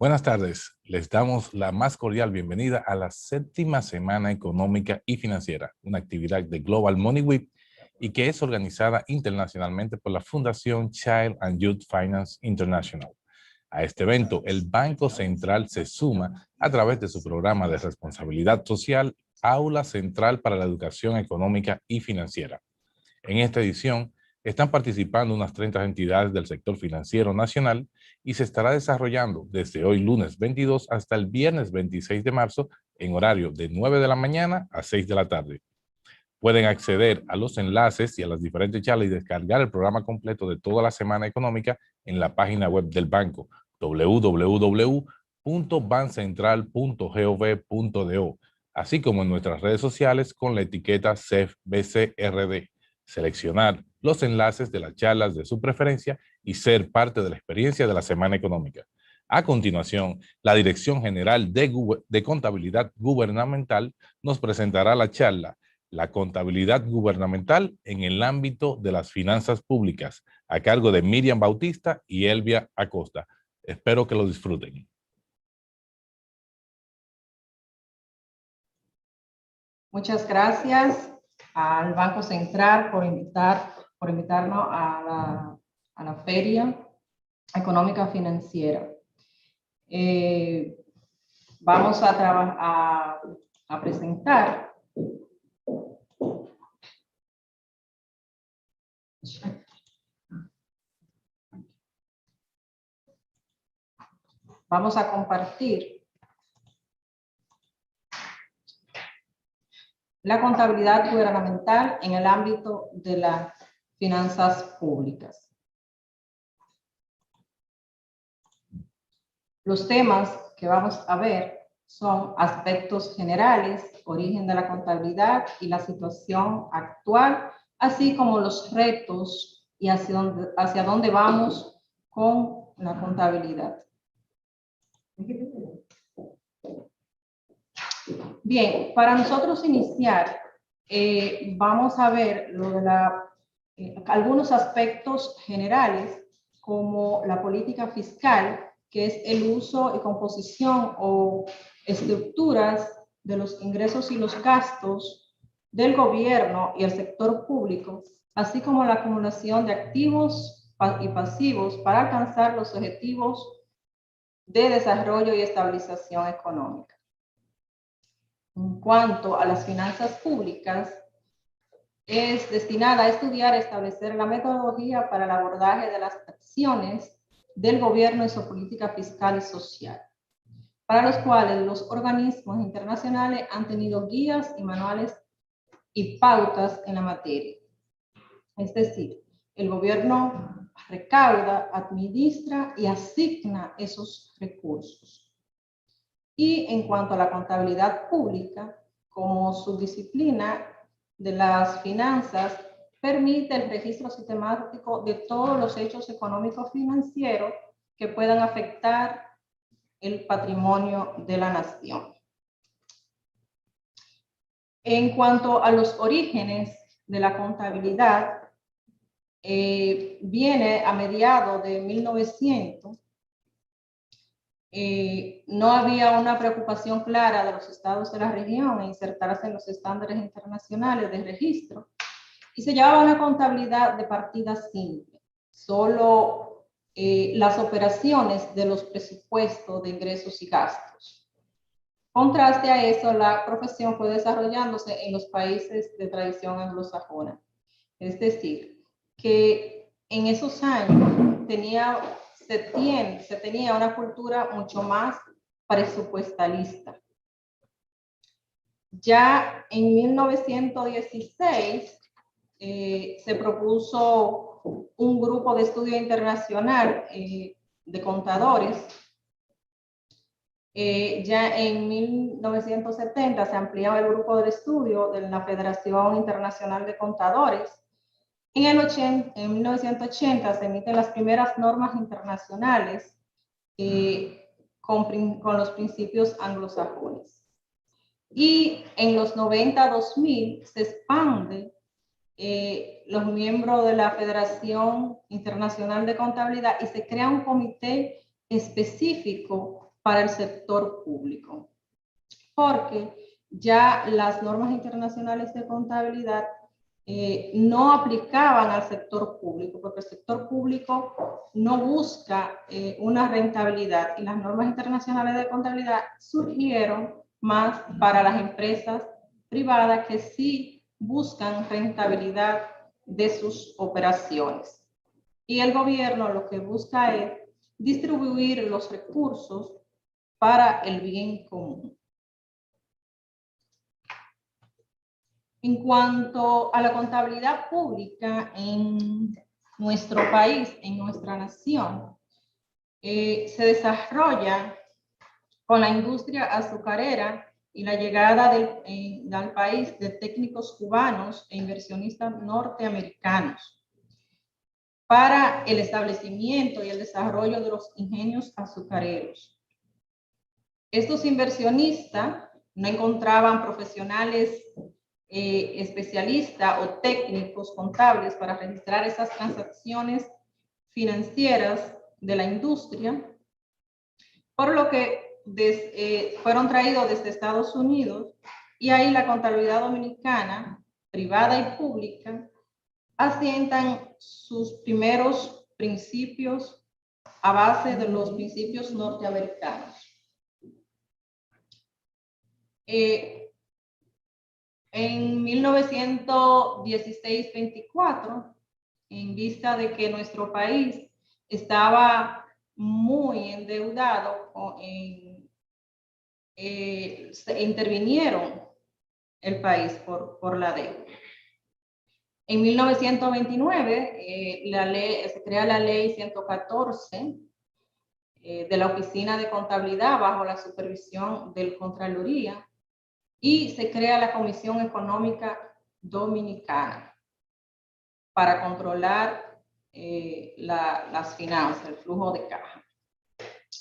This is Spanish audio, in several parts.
Buenas tardes, les damos la más cordial bienvenida a la 7ª Semana Económica y Financiera, una actividad de Global Money Week y que es organizada internacionalmente por la Fundación Child and Youth Finance International. A este evento, el Banco Central se suma a través de su programa de responsabilidad social, Aula Central para la Educación Económica y Financiera. En esta edición, están participando unas 30 entidades del sector financiero nacional y se estará desarrollando desde hoy lunes 22 hasta el viernes 26 de marzo en horario de 9 de la mañana a 6 de la tarde. Pueden acceder a los enlaces y a las diferentes charlas y descargar el programa completo de toda la semana económica en la página web del banco www.bancentral.gov.do, así como en nuestras redes sociales con la etiqueta CEFBCRD. Seleccionar los enlaces de las charlas de su preferencia y ser parte de la experiencia de la semana económica. A continuación, la Dirección General de Contabilidad Gubernamental nos presentará la charla La contabilidad gubernamental en el ámbito de las finanzas públicas, a cargo de Miriam Bautista y Elvia Acosta. Espero que lo disfruten. Muchas gracias al Banco Central por invitarnos a la Feria Económica Financiera. Vamos a presentar vamos a compartir la contabilidad gubernamental en el ámbito de las finanzas públicas. Los temas que vamos a ver son aspectos generales, origen de la contabilidad y la situación actual, así como los retos y hacia dónde vamos con la contabilidad. Bien, para nosotros iniciar, vamos a ver algunos aspectos generales como la política fiscal, que es el uso y composición o estructuras de los ingresos y los gastos del gobierno y el sector público, así como la acumulación de activos y pasivos para alcanzar los objetivos de desarrollo y estabilización económica. En cuanto a las finanzas públicas, es destinada a estudiar y establecer la metodología para el abordaje de las acciones del gobierno en su política fiscal y social, para los cuales los organismos internacionales han tenido guías y manuales y pautas en la materia. Es decir, el gobierno recauda, administra y asigna esos recursos. Y en cuanto a la contabilidad pública, como subdisciplina de las finanzas, permite el registro sistemático de todos los hechos económicos financieros que puedan afectar el patrimonio de la nación. En cuanto a los orígenes de la contabilidad, viene a mediados de 1900. No había una preocupación clara de los estados de la región en insertarse en los estándares internacionales de registro y se llevaba una contabilidad de partida simple, solo las operaciones de los presupuestos de ingresos y gastos. Contraste a eso, la profesión fue desarrollándose en los países de tradición anglosajona, es decir, que en esos años se tenía una cultura mucho más presupuestalista. Ya en 1916 se propuso un grupo de estudio internacional de contadores. Ya en 1970 se ampliaba el grupo de estudio de la Federación Internacional de Contadores. En 1980 se emiten las primeras normas internacionales con los principios anglosajones. Y en los 90-2000 se expande los miembros de la Federación Internacional de Contabilidad y se crea un comité específico para el sector público, porque ya las normas internacionales de contabilidad no aplicaban al sector público, porque el sector público no busca una rentabilidad, y las normas internacionales de contabilidad surgieron más para las empresas privadas que sí buscan rentabilidad de sus operaciones. Y el gobierno lo que busca es distribuir los recursos para el bien común. En cuanto a la contabilidad pública en nuestro país, en nuestra nación, se desarrolla con la industria azucarera y la llegada al país de técnicos cubanos e inversionistas norteamericanos para el establecimiento y el desarrollo de los ingenios azucareros. Estos inversionistas no encontraban profesionales especialistas o técnicos contables para registrar esas transacciones financieras de la industria, por lo que fueron traídos desde Estados Unidos, y ahí la contabilidad dominicana, privada y pública, asientan sus primeros principios a base de los principios norteamericanos. En 1916-24, en vista de que nuestro país estaba muy endeudado, se intervinieron el país por la deuda. En 1929 se crea la ley 114 de la Oficina de Contabilidad bajo la supervisión del Contraloría, y se crea la Comisión Económica Dominicana para controlar las finanzas, el flujo de caja.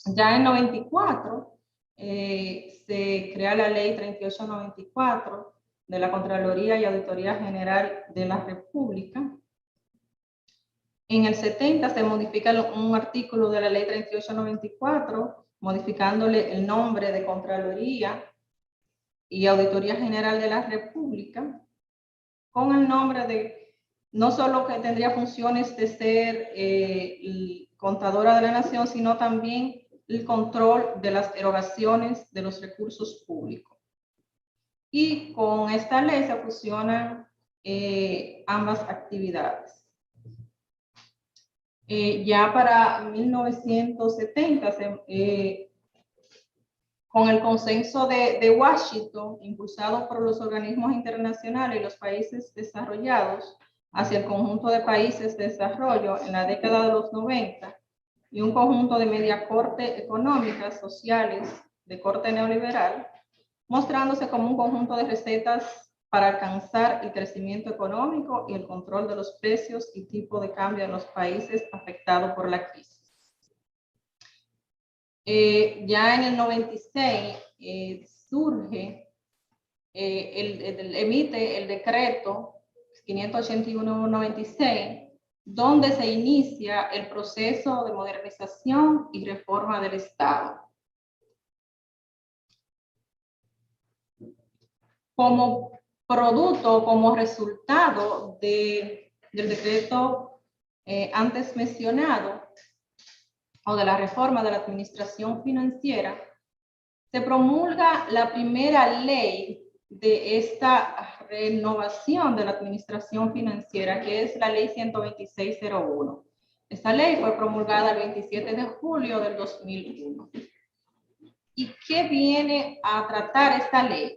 Ya en 94 se crea la ley 3894 de la Contraloría y Auditoría General de la República. En el 70 se modifica un artículo de la ley 3894, modificándole el nombre de Contraloría y Auditoría General de la República, con el nombre de, no solo que tendría funciones de ser contadora de la nación, sino también el control de las erogaciones de los recursos públicos. Y con esta ley se fusionan ambas actividades. Ya para 1970, con el consenso de Washington, impulsado por los organismos internacionales y los países desarrollados hacia el conjunto de países de desarrollo en la década de los 90, y un conjunto de media corte económicas, sociales, de corte neoliberal, mostrándose como un conjunto de recetas para alcanzar el crecimiento económico y el control de los precios y tipo de cambio en los países afectados por la crisis. Ya en el 96 surge, emite el decreto 581-96, donde se inicia el proceso de modernización y reforma del Estado. Como producto, como resultado del decreto antes mencionado, o de la reforma de la administración financiera, se promulga la primera ley de esta renovación de la administración financiera, que es la ley 126-01. Esta ley fue promulgada el 27 de julio del 2001. ¿Y qué viene a tratar esta ley?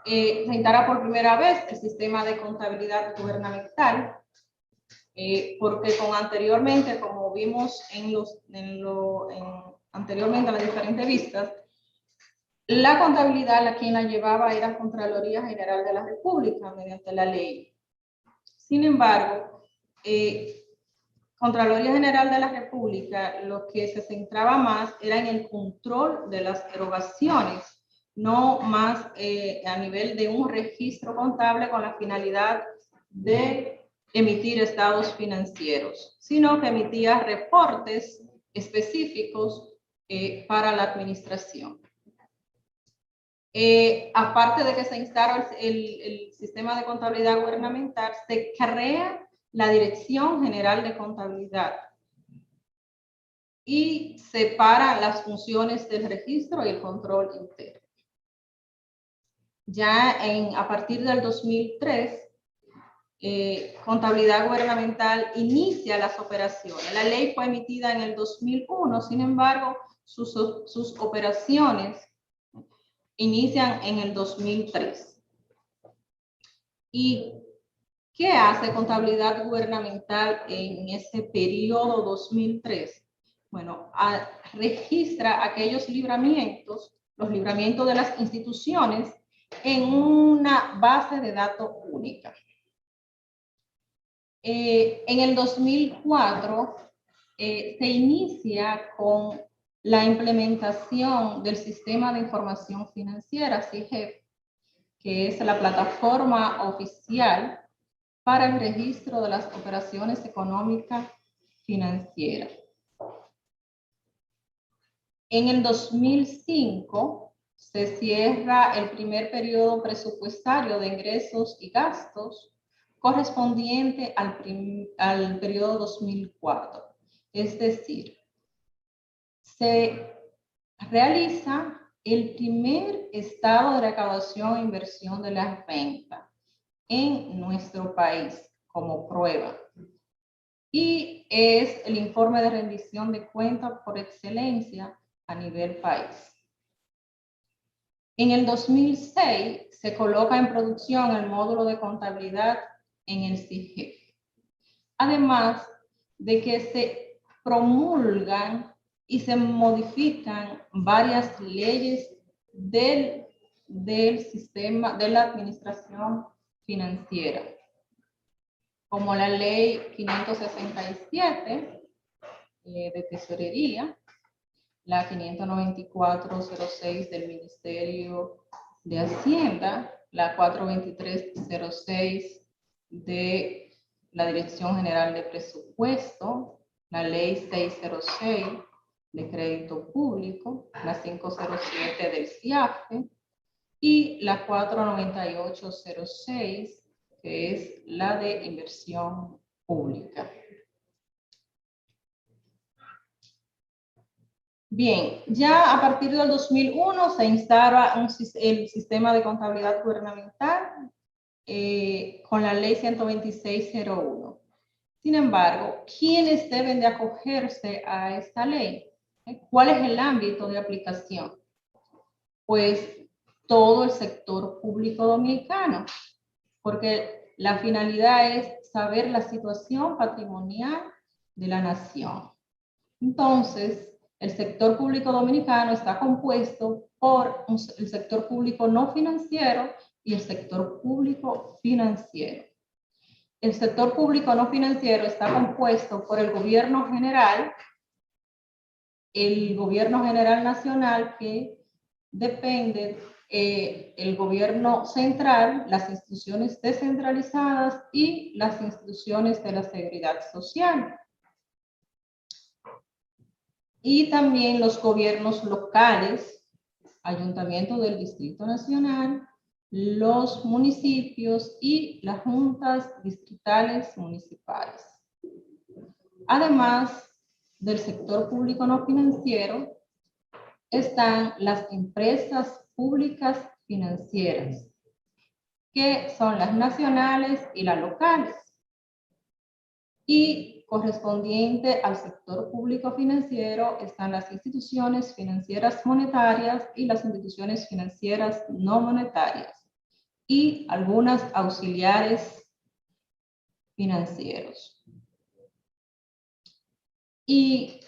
Se instala por primera vez el sistema de contabilidad gubernamental, porque anteriormente, como vimos anteriormente en las diferentes vistas, la contabilidad quien la llevaba era Contraloría General de la República mediante la ley. Sin embargo, Contraloría General de la República lo que se centraba más era en el control de las erogaciones, no más a nivel de un registro contable con la finalidad de emitir estados financieros, sino que emitía reportes específicos para la administración. Aparte de que se instala el sistema de contabilidad gubernamental, se crea la Dirección General de Contabilidad y separa las funciones del registro y el control interno. Ya a partir del 2003, Contabilidad Gubernamental inicia las operaciones. La ley fue emitida en el 2001, sin embargo, sus operaciones inician en el 2003. ¿Y qué hace Contabilidad Gubernamental en ese periodo 2003? Bueno, registra aquellos libramientos, los libramientos de las instituciones en una base de datos única. En el 2004 se inicia con la implementación del Sistema de Información Financiera, SIGEF, que es la plataforma oficial para el registro de las operaciones económicas financieras. En el 2005 se cierra el primer periodo presupuestario de ingresos y gastos correspondiente al periodo 2004. Es decir, se realiza el primer estado de recaudación e inversión de las rentas en nuestro país como prueba. Y es el informe de rendición de cuentas por excelencia a nivel país. En el 2006 se coloca en producción el módulo de contabilidad en el SIGEF. Además de que se promulgan y se modifican varias leyes del sistema de la administración financiera, como la ley 567 de tesorería, la 594-06 del Ministerio de Hacienda, la 423-06 de la Dirección General de Presupuesto, la ley 606 de Crédito Público, la 507 del CIAFE y la 498-06, que es la de Inversión Pública. Bien, ya a partir del 2001 se instala el sistema de contabilidad gubernamental con la ley 126.01. Sin embargo, ¿quiénes deben de acogerse a esta ley? ¿Cuál es el ámbito de aplicación? Pues todo el sector público dominicano, porque la finalidad es saber la situación patrimonial de la nación. Entonces, el sector público dominicano está compuesto por el sector público no financiero y el sector público financiero. El sector público no financiero está compuesto por el gobierno general, el gobierno general nacional, que depende el gobierno central, las instituciones descentralizadas y las instituciones de la seguridad social. Y también los gobiernos locales, Ayuntamiento del Distrito Nacional, los municipios y las juntas distritales municipales. Además del sector público no financiero, están las empresas públicas financieras, que son las nacionales y las locales. Y correspondiente al sector público financiero están las instituciones financieras monetarias y las instituciones financieras no monetarias y algunas auxiliares financieros. ¿Y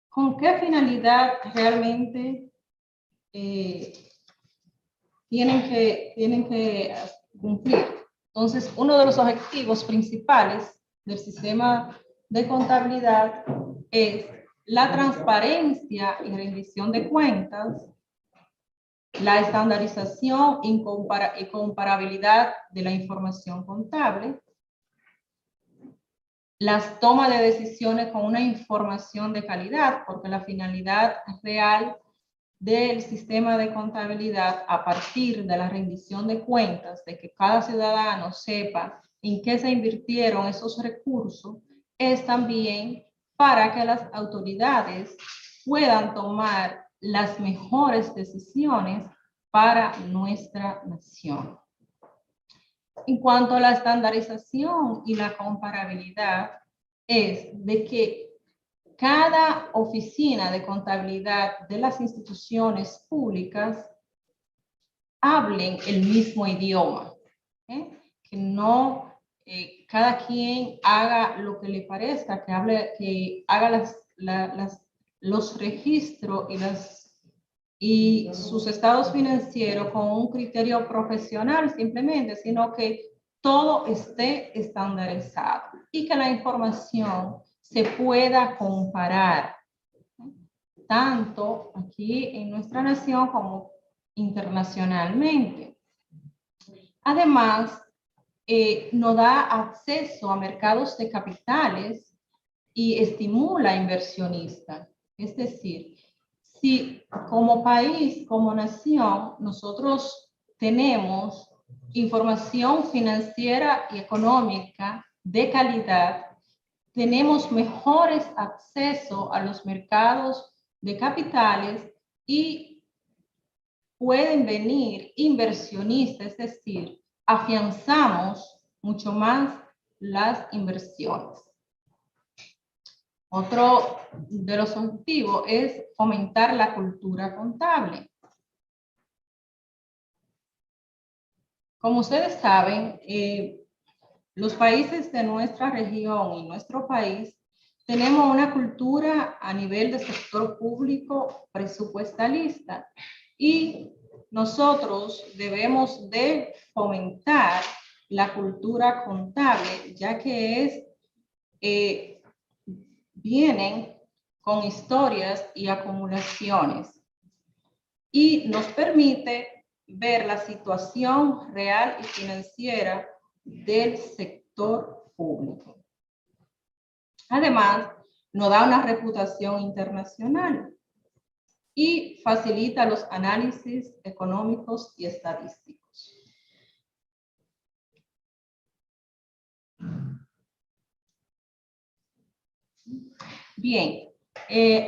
con qué finalidad realmente tienen que cumplir? Entonces, uno de los objetivos principales del sistema de contabilidad es la transparencia y rendición de cuentas, la estandarización y comparabilidad de la información contable, las tomas de decisiones con una información de calidad, porque la finalidad real del sistema de contabilidad a partir de la rendición de cuentas, de que cada ciudadano sepa en qué se invirtieron esos recursos, es también para que las autoridades puedan tomar las mejores decisiones para nuestra nación. En cuanto a la estandarización y la comparabilidad, es de que cada oficina de contabilidad de las instituciones públicas hablen el mismo idioma, que no cada quien haga lo que le parezca, que haga los registros y sus estados financieros con un criterio profesional simplemente, sino que todo esté estandarizado y que la información se pueda comparar tanto aquí en nuestra nación como internacionalmente. Además, nos da acceso a mercados de capitales y estimula a inversionistas. Es decir, si como país, como nación, nosotros tenemos información financiera y económica de calidad, tenemos mejores acceso a los mercados de capitales y pueden venir inversionistas, es decir, afianzamos mucho más las inversiones. Otro de los objetivos es fomentar la cultura contable. Como ustedes saben, los países de nuestra región y nuestro país tenemos una cultura a nivel de sector público presupuestalista y nosotros debemos de fomentar la cultura contable, ya que vienen con historias y acumulaciones y nos permite ver la situación real y financiera del sector público. Además, nos da una reputación internacional y facilita los análisis económicos y estadísticos. Bien,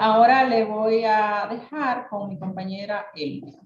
ahora le voy a dejar con mi compañera Elvia.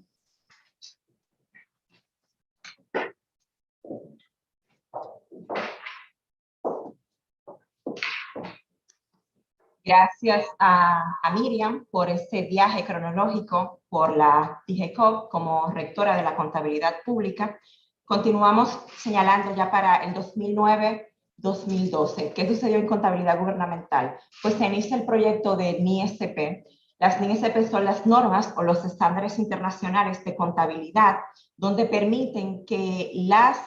Gracias a Miriam por este viaje cronológico por la DGCOP como rectora de la contabilidad pública. Continuamos señalando ya para el 2009-2012. ¿Qué sucedió en contabilidad gubernamental? Pues se inicia el proyecto de NISP. Las NISP son las normas o los estándares internacionales de contabilidad donde permiten que las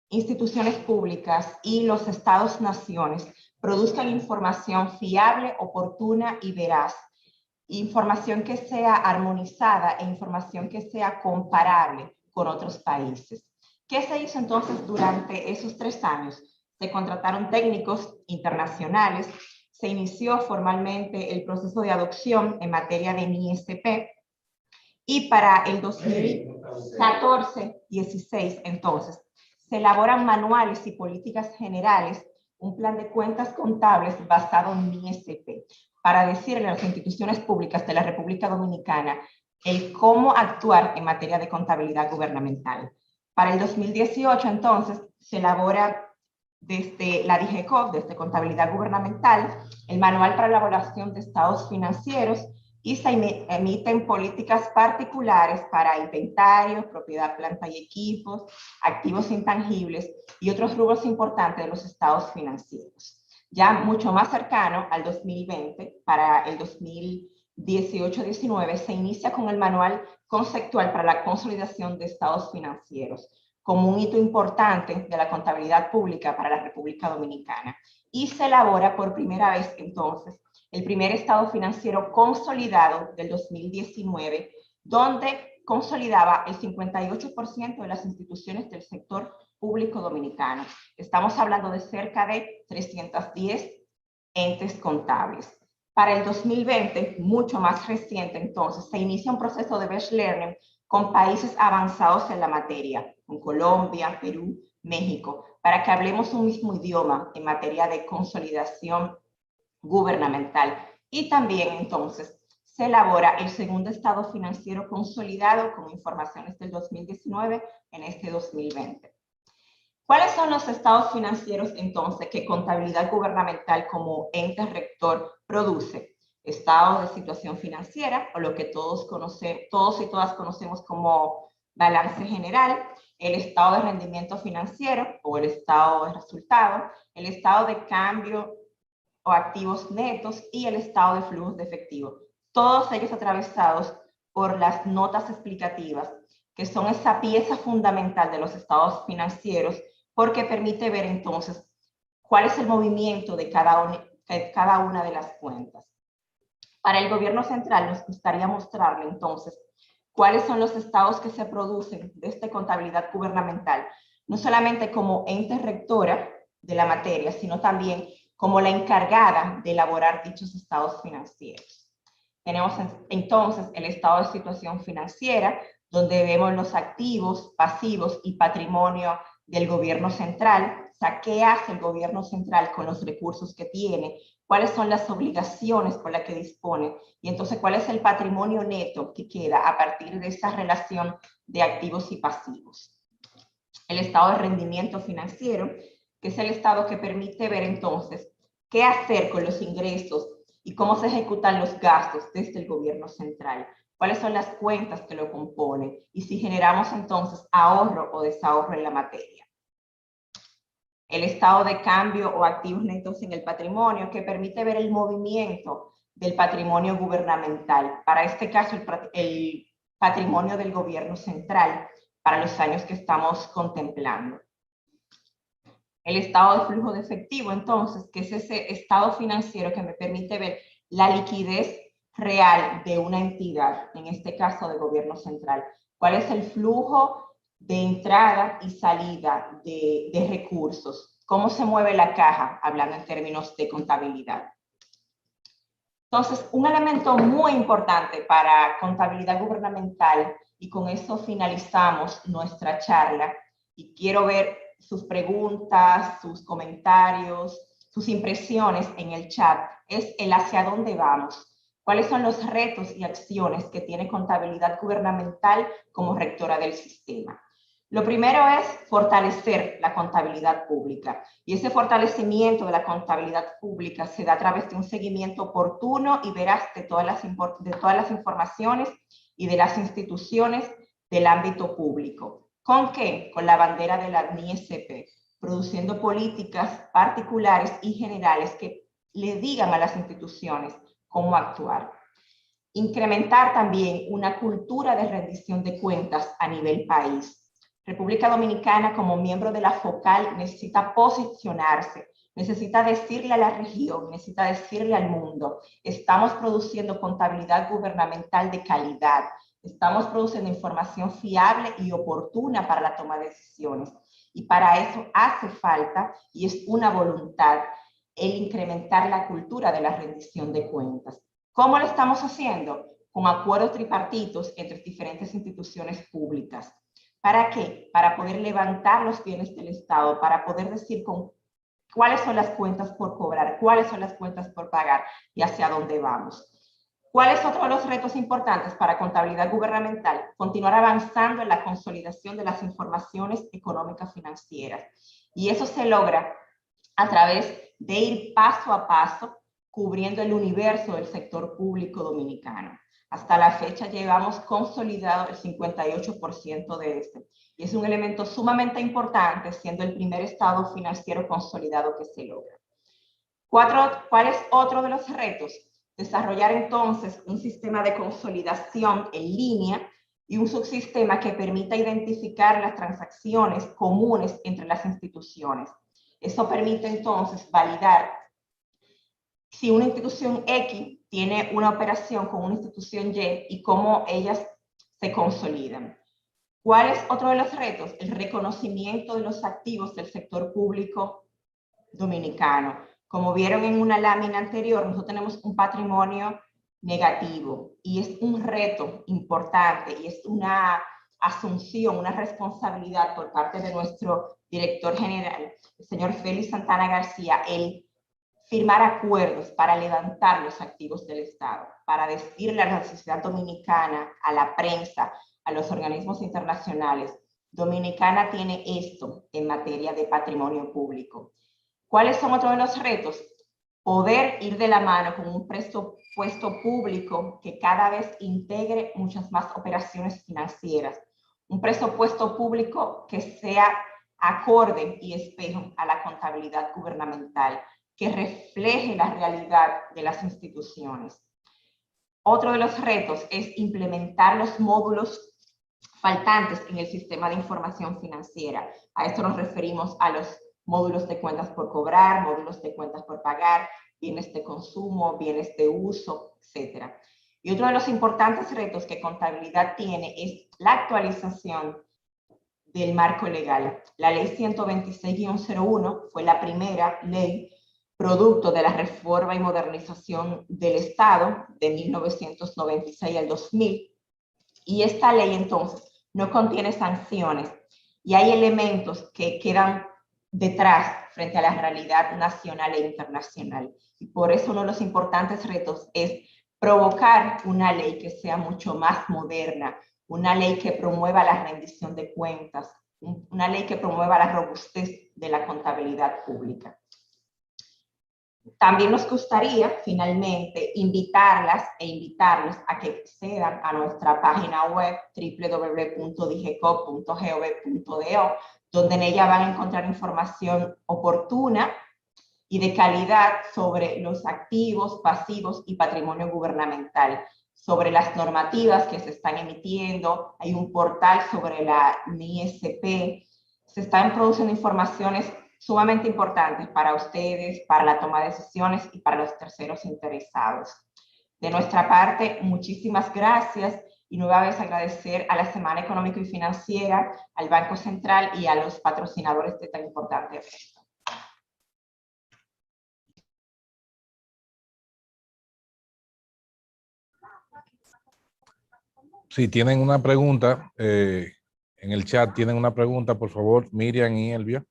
instituciones públicas y los estados-naciones produzcan información fiable, oportuna y veraz. Información que sea armonizada e información que sea comparable con otros países. ¿Qué se hizo entonces durante esos 3 años? Se contrataron técnicos internacionales, se inició formalmente el proceso de adopción en materia de NISP y para el 2014-16 entonces se elaboran manuales y políticas generales, un plan de cuentas contables basado en NISP, para decirle a las instituciones públicas de la República Dominicana el cómo actuar en materia de contabilidad gubernamental. Para el 2018, entonces, se elabora desde la DGCOP, desde Contabilidad Gubernamental, el Manual para la Elaboración de Estados Financieros y se emiten políticas particulares para inventarios, propiedad, planta y equipos, activos intangibles y otros rubros importantes de los estados financieros. Ya mucho más cercano al 2020, para el 2018-19, se inicia con el Manual Conceptual para la Consolidación de Estados Financieros, como un hito importante de la contabilidad pública para la República Dominicana. Y se elabora por primera vez entonces el primer estado financiero consolidado del 2019, donde consolidaba el 58% de las instituciones del sector público dominicano. Estamos hablando de cerca de 310 entes contables. Para el 2020, mucho más reciente entonces, se inicia un proceso de Best Learning con países avanzados en la materia, con Colombia, Perú, México, para que hablemos un mismo idioma en materia de consolidación gubernamental. Y también entonces se elabora el segundo estado financiero consolidado con informaciones del 2019 en este 2020. ¿Cuáles son los estados financieros entonces que contabilidad gubernamental como ente rector produce? Estados de situación financiera, o lo que todos y todas conocemos como balance general, el estado de rendimiento financiero o el estado de resultado, el estado de cambio o activos netos y el estado de flujos de efectivo. Todos ellos atravesados por las notas explicativas, que son esa pieza fundamental de los estados financieros, porque permite ver entonces cuál es el movimiento de cada una de las cuentas. Para el gobierno central nos gustaría mostrarle entonces cuáles son los estados que se producen de esta contabilidad gubernamental, no solamente como ente rectora de la materia, sino también como la encargada de elaborar dichos estados financieros. Tenemos entonces el estado de situación financiera, donde vemos los activos, pasivos y patrimonio del gobierno central. O sea, ¿qué hace el gobierno central con los recursos que tiene? ¿Cuáles son las obligaciones con las que dispone? Y entonces, ¿cuál es el patrimonio neto que queda a partir de esa relación de activos y pasivos? El estado de rendimiento financiero, que es el estado que permite ver entonces qué hacer con los ingresos y cómo se ejecutan los gastos desde el gobierno central. Cuáles son las cuentas que lo componen y si generamos entonces ahorro o desahorro en la materia. El estado de cambio o activos netos en el patrimonio, que permite ver el movimiento del patrimonio gubernamental. Para este caso, el patrimonio del gobierno central para los años que estamos contemplando. El estado de flujo de efectivo, entonces, que es ese estado financiero que me permite ver la liquidez real de una entidad, en este caso de gobierno central. ¿Cuál es el flujo de entrada y salida de recursos? ¿Cómo se mueve la caja, hablando en términos de contabilidad? Entonces, un elemento muy importante para contabilidad gubernamental, y con eso finalizamos nuestra charla, y quiero ver sus preguntas, sus comentarios, sus impresiones en el chat, es el hacia dónde vamos. ¿Cuáles son los retos y acciones que tiene contabilidad gubernamental como rectora del sistema? Lo primero es fortalecer la contabilidad pública, y ese fortalecimiento de la contabilidad pública se da a través de un seguimiento oportuno y veraz de todas las informaciones y de las instituciones del ámbito público. ¿Con qué? Con la bandera de la NIECP, produciendo políticas particulares y generales que le digan a las instituciones cómo actuar. Incrementar también una cultura de rendición de cuentas a nivel país. República Dominicana, como miembro de la FOCAL, necesita posicionarse, necesita decirle a la región, necesita decirle al mundo: estamos produciendo contabilidad gubernamental de calidad, estamos produciendo información fiable y oportuna para la toma de decisiones. Y para eso hace falta, y es una voluntad, el incrementar la cultura de la rendición de cuentas. ¿Cómo lo estamos haciendo? Con acuerdos tripartitos entre diferentes instituciones públicas. ¿Para qué? Para poder levantar los bienes del Estado, para poder decir cuáles son las cuentas por cobrar, cuáles son las cuentas por pagar y hacia dónde vamos. ¿Cuál es otro de los retos importantes para contabilidad gubernamental? Continuar avanzando en la consolidación de las informaciones económicas financieras. Y eso se logra a través de ir paso a paso cubriendo el universo del sector público dominicano. Hasta la fecha llevamos consolidado el 58% de este. Y es un elemento sumamente importante, siendo el primer estado financiero consolidado que se logra. ¿Cuál es otro de los retos? Desarrollar entonces un sistema de consolidación en línea y un subsistema que permita identificar las transacciones comunes entre las instituciones. Eso permite entonces validar si una institución X tiene una operación con una institución Y y cómo ellas se consolidan. ¿Cuál es otro de los retos? El reconocimiento de los activos del sector público dominicano. Como vieron en una lámina anterior, nosotros tenemos un patrimonio negativo y es un reto importante y es una asunción, una responsabilidad por parte de nuestro director general, el señor Félix Santana García, el firmar acuerdos para levantar los activos del Estado, para decirle a la sociedad dominicana, a la prensa, a los organismos internacionales, Dominicana tiene esto en materia de patrimonio público. ¿Cuáles son otros de los retos? Poder ir de la mano con un presupuesto público que cada vez integre muchas más operaciones financieras. Un presupuesto público que sea acorde y espejo a la contabilidad gubernamental, que refleje la realidad de las instituciones. Otro de los retos es implementar los módulos faltantes en el sistema de información financiera. A esto nos referimos a los módulos de cuentas por cobrar, módulos de cuentas por pagar, bienes de consumo, bienes de uso, etc. Y otro de los importantes retos que contabilidad tiene es la actualización del marco legal. La ley 126-01 fue la primera ley producto de la reforma y modernización del Estado de 1996 al 2000. Y esta ley entonces no contiene sanciones y hay elementos que quedan detrás frente a la realidad nacional e internacional. Y por eso uno de los importantes retos es provocar una ley que sea mucho más moderna, una ley que promueva la rendición de cuentas, una ley que promueva la robustez de la contabilidad pública. También nos gustaría, finalmente, invitarlas e invitarlos a que accedan a nuestra página web www.digecop.gov.do, donde en ella van a encontrar información oportuna y de calidad sobre los activos, pasivos y patrimonio gubernamental, sobre las normativas que se están emitiendo. Hay un portal sobre la MISP. Se están produciendo informaciones sumamente importantes para ustedes, para la toma de decisiones y para los terceros interesados. De nuestra parte, muchísimas gracias y nueva vez agradecer a la Semana Económica y Financiera, al Banco Central y a los patrocinadores de tan importante evento. Si tienen una pregunta, en el chat tienen una pregunta, por favor, Miriam y Elvia.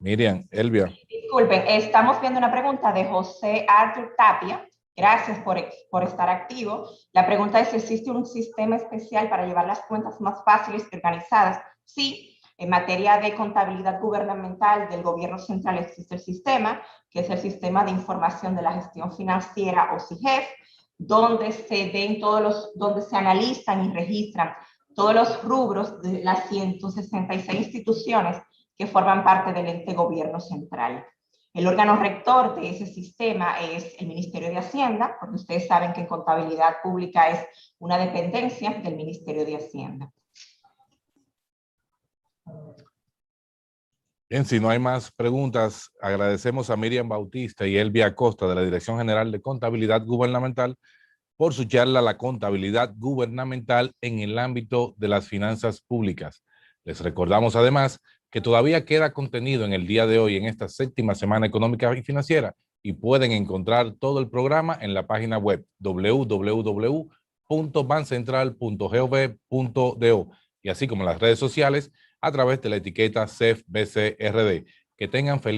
Miriam, Elvia. Disculpen, estamos viendo una pregunta de José Arthur Tapia. Gracias por estar activo. La pregunta es si existe un sistema especial para llevar las cuentas más fáciles y organizadas. Sí, en materia de contabilidad gubernamental del gobierno central existe el sistema, que es el Sistema de Información de la Gestión Financiera o SIGEF, donde donde se analizan y registran todos los rubros de las 166 instituciones que forman parte del ente gobierno central. El órgano rector de ese sistema es el Ministerio de Hacienda, porque ustedes saben que en contabilidad pública es una dependencia del Ministerio de Hacienda. Bien, si no hay más preguntas, agradecemos a Miriam Bautista y Elvia Acosta de la Dirección General de Contabilidad Gubernamental por su charla La contabilidad gubernamental en el ámbito de las finanzas públicas. Les recordamos además que todavía queda contenido en el día de hoy en esta séptima semana económica y financiera y pueden encontrar todo el programa en la página web www.bancentral.gov.do y así como en las redes sociales a través de la etiqueta CEFBCRD. Que tengan feliz